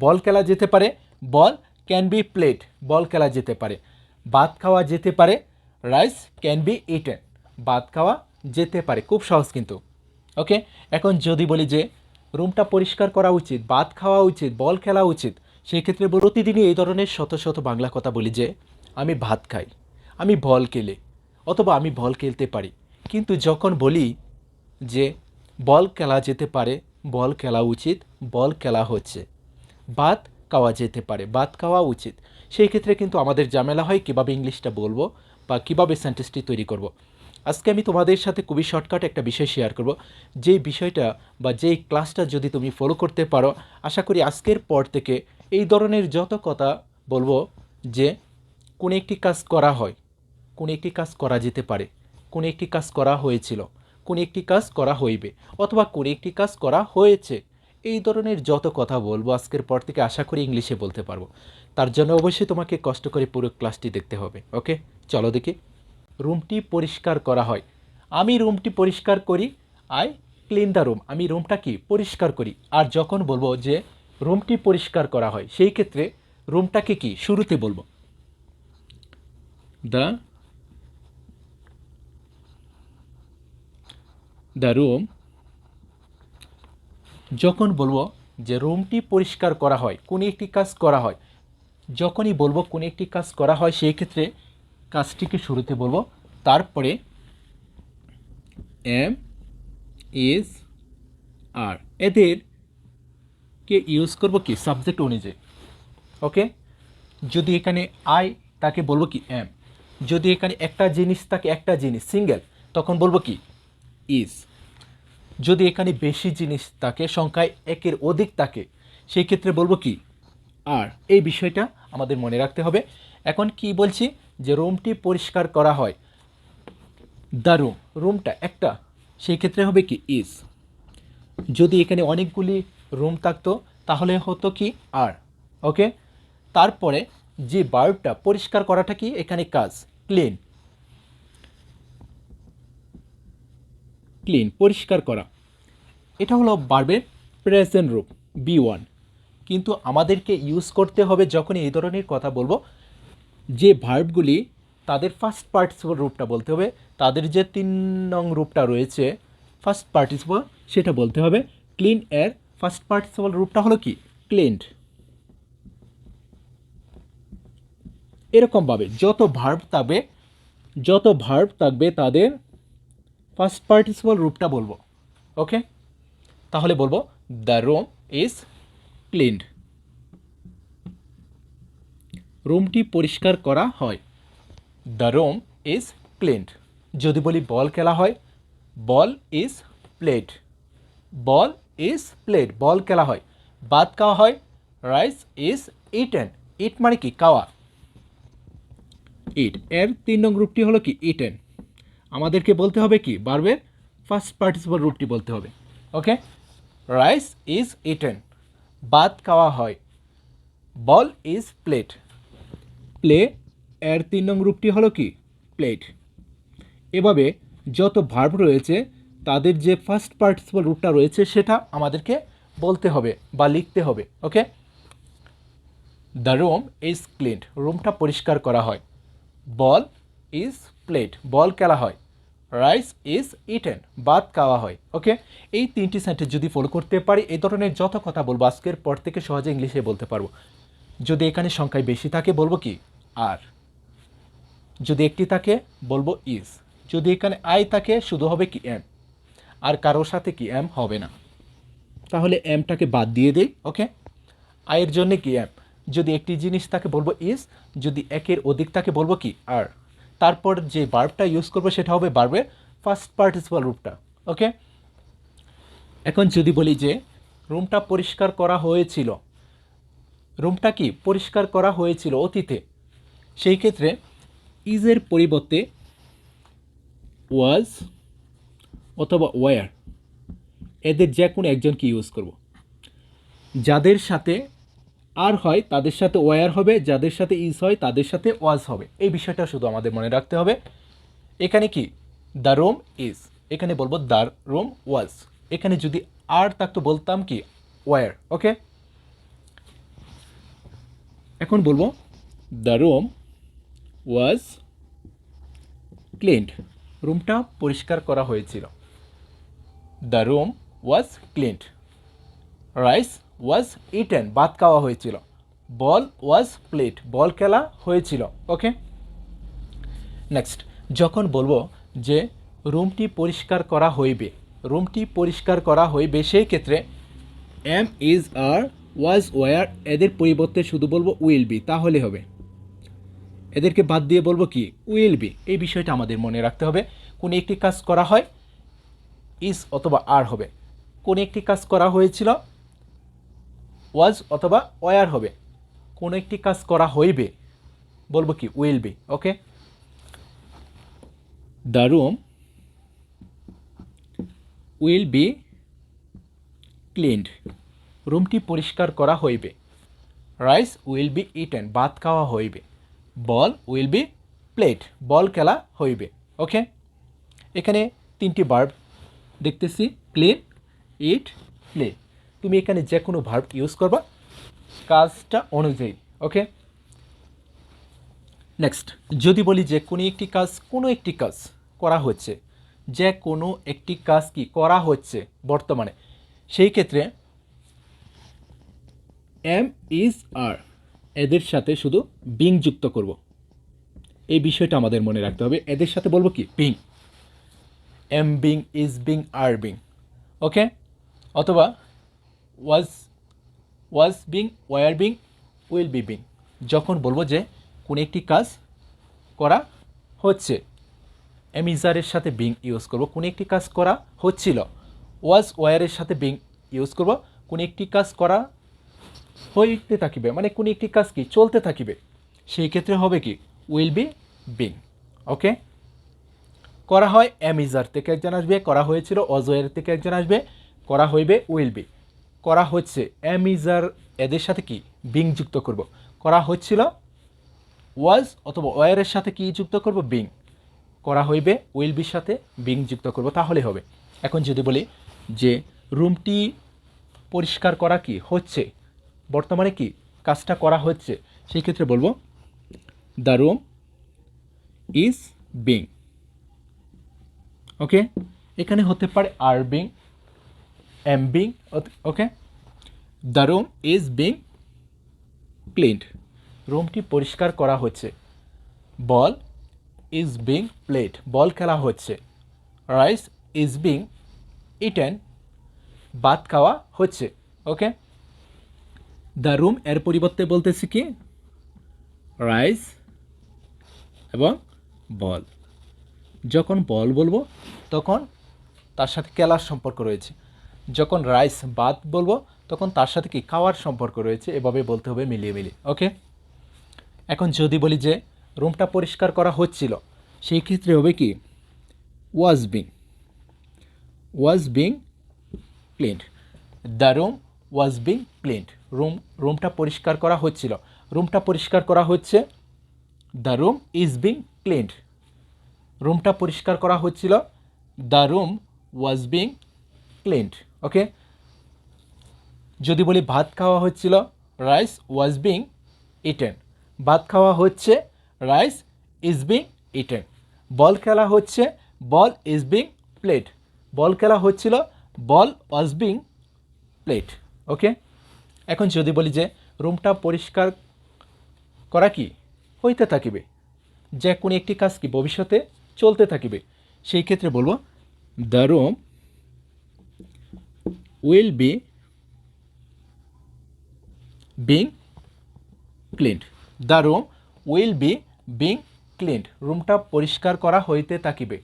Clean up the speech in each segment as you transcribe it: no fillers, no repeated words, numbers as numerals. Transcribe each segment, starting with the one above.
বল খেলা যেতে পারে, বল ক্যান বি প্লেড, বল খেলা যেতে পারে। ভাত খাওয়া যেতে পারে, রাইস ক্যান বি ইটেন, ভাত খাওয়া যেতে পারে। খুব সহজ কিন্তু। ওকে, এখন যদি বলি যে রুমটা পরিষ্কার করা উচিত, ভাত খাওয়া উচিত, বল খেলা উচিত, সেই ক্ষেত্রে প্রতিদিনই এই ধরনের শত শত বাংলা কথা বলি যে আমি ভাত খাই, আমি বল খেলে, অথবা আমি বল খেলতে পারি। কিন্তু যখন বলি যে বল খেলা যেতে পারে, বল খেলা উচিত, বল খেলা হচ্ছে, ভাত খাওয়া যেতে পারে, ভাত খাওয়া উচিত, সেই ক্ষেত্রে কিন্তু আমাদের ঝামেলা হয় কীভাবে ইংলিশটা বলবো বা কীভাবে সেন্টেন্সটি তৈরি করব। আজকে আমি তোমাদের সাথে খুবই শর্টকাট একটা বিষয় শেয়ার করব। যেই বিষয়টা বা যেই ক্লাসটা যদি তুমি ফলো করতে পারো, আশা করি আজকের পর থেকে এই ধরনের যত কথা বলবো যে কোনো একটি কাজ করা হয়, কোনো একটি কাজ করা যেতে পারে, কোনো একটি কাজ করা হয়েছিল, কোনো একটি কাজ করা হইবে, অথবা কোনো একটি কাজ করা হয়েছে, এই ধরনের যত কথা বলবো আজকের পর থেকে আশা করি ইংলিশে বলতে পারবো। তার জন্য অবশ্যই তোমাকে কষ্ট করে পুরো ক্লাসটি দেখতে হবে। ওকে, চলো দেখি। রুমটি পরিষ্কার করা হয়, আমি রুমটি পরিষ্কার করি, আই ক্লিন দ্য রুম, আমি রুমটা কি পরিষ্কার করি। আর যখন বলবো যে রুমটি পরিষ্কার করা হয়, সেই ক্ষেত্রে রুমটাকে কি শুরুতে বলবো দ্য রুম। যখন বলবো যে রুমটি পরিষ্কার করা হয়, কোনো একটি কাজ করা হয়, যখনই বলবো কোনো একটি কাজ করা হয়, সেই ক্ষেত্রে কাজটিকে শুরুতে বলবো, তারপরে এম ইজ আর, এদেরকে ইউজ করব কি সাবজেক্ট অনুযায়ী। ওকে, যদি এখানে আই তাকে বলবো কি এম, যদি এখানে একটা জিনিস থাকে, একটা জিনিস সিঙ্গেল, তখন বলবো কি ইজ। যদি এখানে বেশি জিনিস থাকে, সংখ্যায় একের অধিক থাকে, সেই ক্ষেত্রে বলবো কি আর। এই বিষয়টা আমাদের মনে রাখতে হবে। এখন কি বলছি যে রুমটি পরিষ্কার করা হয়, দ্য রুম, রুমটা একটা, সেই ক্ষেত্রে হবে কি ইজ। যদি এখানে অনেকগুলি রুম থাকতো তাহলে হতো কি আর। ওকে, তারপরে যে ভার্বটা পরিষ্কার করাটা কি এখানে কাজ, ক্লিন, ক্লিন পরিষ্কার করা, এটা হলো ভার্বের প্রেজেন্ট রূপ বি1। কিন্তু আমাদেরকে ইউজ করতে হবে যখন এই ধরনের কথা বলবো, যে ভার্বগুলি তাদের ফার্স্ট পার্টিসিপল রূপটা বলতে হবে, তাদের যে 3 নং রূপটা রয়েছে ফার্স্ট পার্টিসিপল, সেটা বলতে হবে। ক্লিন এর ফার্স্ট পার্টিসিপল রূপটা হলো কি ক্লিনড। এরকমভাবে যত ভার্ব থাকবে তাদের ফার্স্ট পার্টিসিপল রূপটা বলবো। ওকে, তাহলে বলবো দ্য রুম ইজ ক্লিনড, রুমটি পরিষ্কার করা হয়, দ্য রুম ইজ ক্লিনড। যদি বলি বল খেলা হয়, ball is played, ball is played, ball খেলা হয়। ভাত খাওয়া হয়, রাইস ইজ ইটেন, ইট মানে কি খাওয়া, ইট এর 3 নং রূপটি হলো কি ইটেন। আমাদেরকে বলতে হবে কি ভার্বের ফার্স্ট পার্টিসিপল রূপটি বলতে হবে। ওকে, রাইস ইজ ইটেন, ভাত খাওয়া হয়, বল ইজ প্লেড, প্লে এর 3 নং রূপটি হলো কি প্লেড। এভাবে যত ভার্ব রয়েছে তাদের যে ফার্স্ট পার্টিসিপল রূপটা রয়েছে সেটা আমাদেরকে বলতে হবে বা লিখতে হবে। ওকে, দ্য রুম ইজ ক্লিনড, রুমটা পরিষ্কার করা হয়, বল ইজ প্লেড, বল খেলা হয়, রাইস ইজ ইটেন, ভাত খাওয়া হয়। ওকে, এই 3টি সেন্টেন্স যদি ফলো করতে পারি, এই ধরনের যত কথা বলবো আজকের পর থেকে সহজে ইংলিশে বলতে পারবো। যদি এখানে সংখ্যায় বেশি থাকে বলবো কি আর, যদি একটি থাকে বলবো ইজ, যদি এখানে আই থাকে শুধু হবে কি এম, আর কারোর সাথে কি এম হবে না, তাহলে এমটাকে বাদ দিয়ে দেই। ওকে, আয়ের জন্য কি এম, যদি একটি জিনিস থাকে বলবো ইজ, যদি একের অধিক থাকে বলবো কি আর। তারপর যে ভার্বটা ইউজ করবো সেটা হবে ভার্বের ফার্স্ট পার্টিসিপাল রূপটা। ওকে, এখন যদি বলি যে রুমটা পরিষ্কার করা হয়েছিল, রুমটা কি পরিষ্কার করা হয়েছিল অতীতে, সেই ক্ষেত্রে ইজের পরিবর্তে ওয়াজ অথবা ওয়ার, এদের যে কোনো একজনকে ইউজ করব। যাদের সাথে আর হয় তাদের সাথে ওয়ার হবে, যাদের সাথে ইজ হয় তাদের সাথে ওয়াজ হবে। এই বিষয়টা শুধু আমাদের মনে রাখতে হবে। এখানে কি দ্য রুম ইজ, এখানে বলবো দ্য রুম ওয়াজ, এখানে যদি আর থাকতো বলতাম কি ওয়ার। ওকে, এখন বলবো দ্য রুম ওয়াজ ক্লিনড, রুমটা পরিষ্কার করা হয়েছিল। The room was cleaned. Rice was eaten, ভাত খাওয়া হয়েছিল। বল ওয়াজ প্লেড, বল খেলা হয়েছিল। ওকে, নেক্সট, যখন বলবো যে রুমটি পরিষ্কার করা হইবে, রুমটি পরিষ্কার করা হইবে, সেই ক্ষেত্রে am, is, are, was, were এদের পরিবর্তে শুধু বলবো উইল বি, তাহলে হবে। এদেরকে বাদ দিয়ে বলবো কি উইল বি। এই বিষয়টা আমাদের মনে রাখতে হবে। কোনো একটি কাজ করা হয় ইজ অথবা আর হবে, কোনো একটি কাজ করা হয়েছিল ওয়াজ অথবা ওয়ার হবে, কোনো একটি কাজ করা হইবে বলবো কি will be. Okay, the room will B cleaned, রুমটি পরিষ্কার করা হইবে। রাইস উইল বি ইটেন, ভাত খাওয়া হইবে। বল উইল বি প্লেড, বল খেলা হইবে। ওকে, এখানে তিনটি ভার্ব দেখতেছি, ক্লিন, ইট, প্লে। তুমি এখানে যে কোনো ভার্ব ইউজ করবা কাজটা অনুযায়ী। ওকে, নেক্সট, যদি বলি যে কোনো একটি কাজ করা হচ্ছে, যে কোনো একটি কাজ কি করা হচ্ছে বর্তমানে, সেই ক্ষেত্রে এম, ইজ, আর এদের সাথে শুধু বিং যুক্ত করব। এই বিষয়টা আমাদের মনে রাখতে হবে। এদের সাথে বলবো কি being, am being, is being, are being. Okay, অথবা was being, were being, will be being. যখন বলবো যে কোনো একটি কাজ করা হচ্ছে, এম, ইজারের সাথে বিং ইউজ করব। কোনো একটি কাজ করা হচ্ছিল, ওয়াজ, ওয়ারের সাথে বিং ইউজ করব। কোনো একটি কাজ করা হইতে থাকিবে, মানে কোনো একটি কাজ কি চলতে থাকিবে, সেই ক্ষেত্রে হবে কি উইল বি বিং। ওকে, করা হয় এম, ইজার থেকে একজন আসবে, করা হয়েছিল ওয়াজ, ওয়ার থেকে একজন আসবে, করা হইবে উইল বি। করা হচ্ছে এম, ইজার এদের সাথে কি বিং যুক্ত করব। করা হচ্ছিল ওয়াজ অথবা ওয়ারের সাথে কি যুক্ত করব বিং। করা হইবে উইল বির সাথে বিং যুক্ত করব, তাহলে হবে। এখন যদি বলি যে রুমটি পরিষ্কার করা কি হচ্ছে, বর্তমানে কি কাজটা করা হচ্ছে, সেই ক্ষেত্রে বলবো দ্য রুম ইজ বিং। ওকে, এখানে হতে পারে are being, am being. Okay, the room is being cleaned, রুমটি পরিষ্কার করা হচ্ছে। Ball is being played, ball খেলা হচ্ছে। রাইস ইজ বিং ইটেন, ভাত খাওয়া হচ্ছে। ওকে, দ্য রুম এর পরিবর্তে বলতেছি কি রাইস এবং বল। যখন বল বলবো তখন তার সাথে খেলার সম্পর্ক রয়েছে, যখন রাইস ভাত বলবো তখন তার সাথে কি খাওয়ার সম্পর্ক রয়েছে। এভাবে বলতে হবে মিলিয়ে মিলিয়ে। ওকে, এখন যদি বলি যে রুমটা পরিষ্কার করা হচ্ছিল, সেই ক্ষেত্রে হবে কি was being cleaned. The room was being cleaned, রুমটা পরিষ্কার করা হচ্ছিল, রুমটা পরিষ্কার করা হচ্ছে। The room is being cleaned, রুমটা পরিষ্কার করা হচ্ছিল। The room was being cleaned. Okay, যদি বলি ভাত খাওয়া হচ্ছিল, রাইস ওয়াজ বিং ইটেন, ভাত খাওয়া হচ্ছে। Rice is being eaten. Ball খেলা হচ্ছে, ball is being played, ball খেলা হচ্ছিল। বল ওয়াজ বিং প্লেড। ওকে, এখন যদি বলি যে রুমটা পরিষ্কার করা কি হইতে থাকিবে, যে কোনো একটি কাজ কি ভবিষ্যতে চলতে থাকিবে, সেই ক্ষেত্রে বলবো the room will be being cleaned. The room will be being cleaned, রুমটা পরিষ্কার করা হইতে থাকিবে।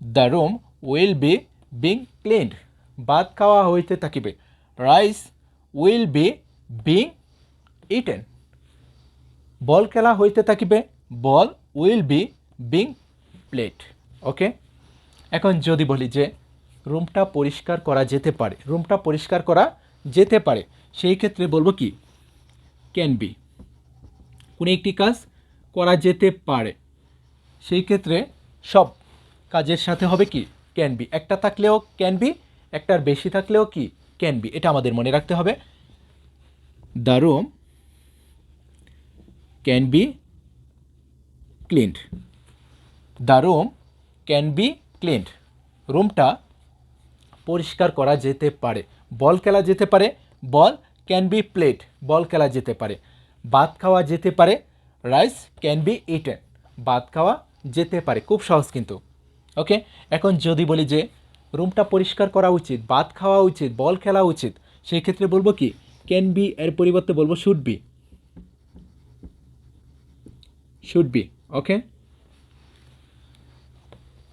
The room will be being cleaned, ভাত খাওয়া হইতে থাকিবে। Rice will be being eaten, ball খেলা হইতে থাকিবে। Ball will be being played. Okay, এখন যদি বলি যে রুমটা পরিষ্কার করা যেতে পারে, রুমটা পরিষ্কার করা যেতে পারে, সেই ক্ষেত্রে বলবো কি ক্যান বি। কোনো একটি কাজ করা যেতে পারে, সেই ক্ষেত্রে সব কাজের সাথে হবে কি ক্যান বি। একটা থাকলেও ক্যান বি, একটার বেশি থাকলেও কি ক্যান বি, এটা আমাদের মনে রাখতে হবে। The room can be cleaned. The room can be cleaned. রুমটা পরিষ্কার করা যেতে পারে। বল খেলা যেতে পারে, বল ক্যান বি প্লেড, বল খেলা যেতে পারে। ভাত খাওয়া যেতে পারে, রাইস ক্যান বি ইটেন, ভাত খাওয়া যেতে পারে। খুব সহজ কিন্তু। ওকে, এখন যদি বলি যে রুমটা পরিষ্কার করা উচিত, ভাত খাওয়া উচিত, বল খেলা উচিত, সেই ক্ষেত্রে বলবো কি ক্যান বি এর পরিবর্তে বলবো শুড বি, শুড বি। ওকে,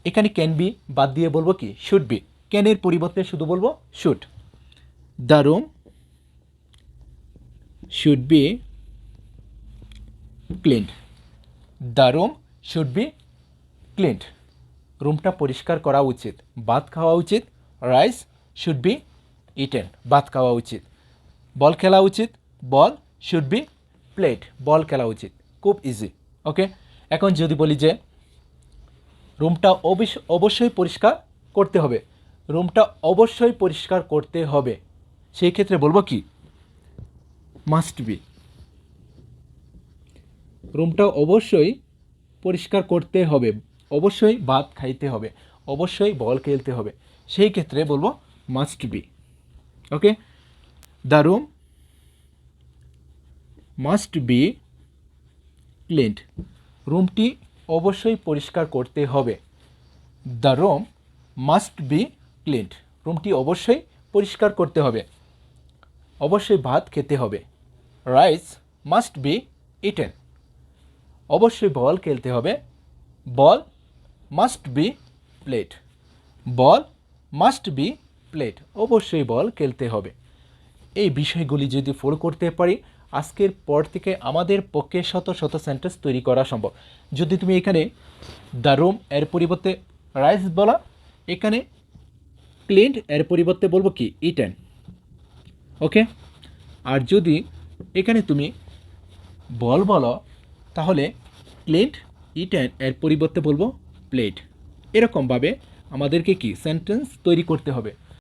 এখানে ক্যান বি বাদ দিয়ে বলবো কি শুড বি। ক্যানের পরিবর্তে শুধু বলবো should. The room should be cleaned. The room should be cleaned. রুমটা পরিষ্কার করা উচিত, ভাত খাওয়া উচিত, রাইস শুড বি ইটেন, ভাত খাওয়া উচিত। বল খেলা উচিত, বল শুড বি প্লেড, বল খেলা উচিত। খুব ইজি। ওকে, এখন যদি বলি যে রুমটা অবশ্যই পরিষ্কার করতে হবে, রুমটা অবশ্যই পরিষ্কার করতে হবে, সেই ক্ষেত্রে বলবো কি মাস্ট বি। রুমটা অবশ্যই পরিষ্কার করতে হবে, অবশ্যই ভাত খাইতে হবে, অবশ্যই বল খেলতে হবে, সেই ক্ষেত্রে বলবো must be. Okay, the room must be cleaned. রুমটি অবশ্যই পরিষ্কার করতে হবে। The room must be cleaned. রুমটি অবশ্যই পরিষ্কার করতে হবে, অবশ্যই ভাত খেতে হবে। Rice must be eaten. অবশ্যই বল খেলতে হবে, ball must be played, ball must be played, অবশ্যই বল খেলতে হবে। এই বিষয়গুলি যদি ফলো করতে পারি, আজকের পর থেকে আমাদের পক্ষে শত শত সেন্টেন্স তৈরি করা সম্ভব। যদি তুমি এখানে দ্য রুম এর পরিবর্তে রাইস বলা, এখানে ক্লিনড এর পরিবর্তে বলবো কি ইটেন। ওকে, আর যদি এখানে তুমি বল বলো, তাহলে ক্লিনড ইটেন এর পরিবর্তে বলবো প্লেট। এরকমভাবে আমাদেরকে কি সেন্টেন্স তৈরি করতে হবে।